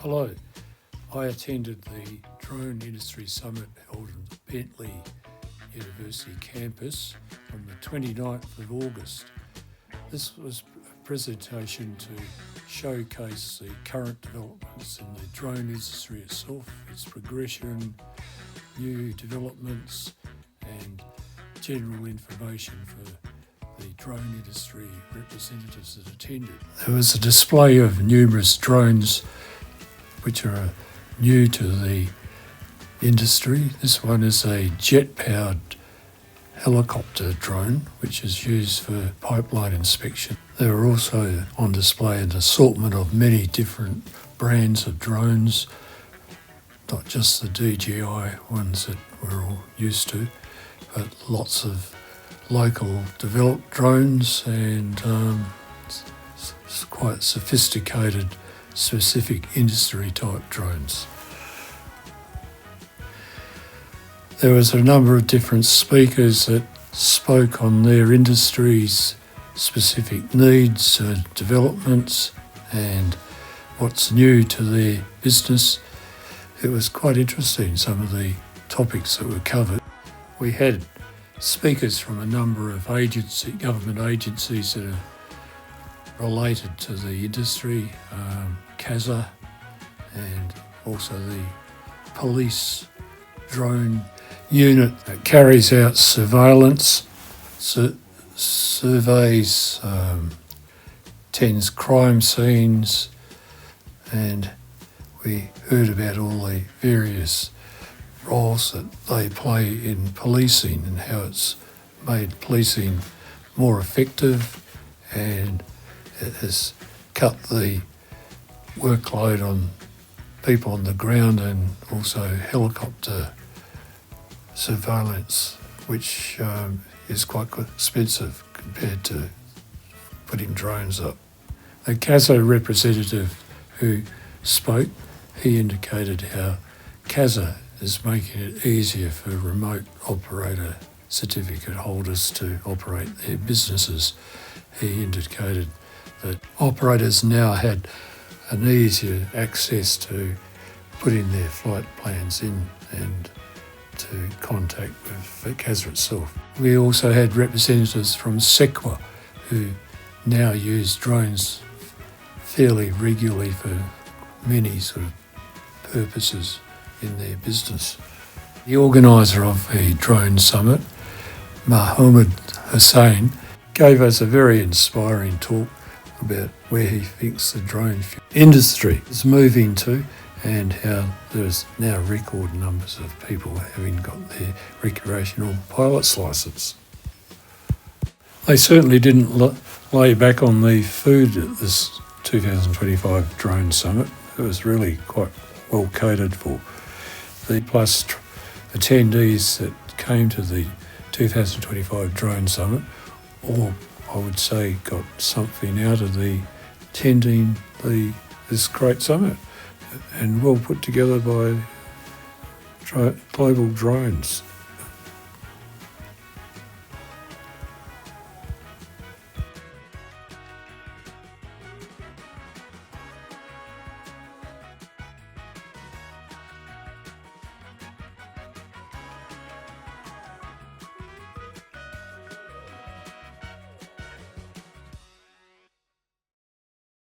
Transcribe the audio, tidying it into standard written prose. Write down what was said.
Hello, I attended the Drone Industry Summit held in the Bentley University campus on the 29th of August. This was a presentation to showcase the current developments in the drone industry itself, its progression, new developments and general information for the drone industry representatives that attended. There was a display of numerous drones which are new to the industry. This one is a jet-powered helicopter drone which is used for pipeline inspection. There are also on display an assortment of many different brands of drones, not just the DJI ones that we're all used to, but lots of local developed drones and quite sophisticated specific industry type drones. There was a number of different speakers that spoke on their industry's specific needs, developments and what's new to their business. It was quite interesting, some of the topics that were covered. We had speakers from a number of government agencies that are related to the industry, CASA and also the police drone unit that carries out surveillance, surveys, tends crime scenes, and we heard about all the various roles that they play in policing and how it's made policing more effective, and it has cut the workload on people on the ground and also helicopter surveillance, which is quite expensive compared to putting drones up. The CASA representative who spoke, he indicated how CASA is making it easier for remote operator certificate holders to operate their businesses. He indicated that operators now had an easier access to putting their flight plans in and to contact with CASA itself. We also had representatives from SEQA who now use drones fairly regularly for many sort of purposes in their business. The organiser of the Drone Summit, Mohammed Hussain, gave us a very inspiring talk about where he thinks the drone industry is moving to and how there's now record numbers of people having got their recreational pilot's licence. They certainly didn't lay back on the food at this 2025 Drone Summit. It was really quite well catered for. The plus attendees that came to the 2025 Drone Summit all, I would say, got something out of the attending this great summit, and well put together by Global Drones.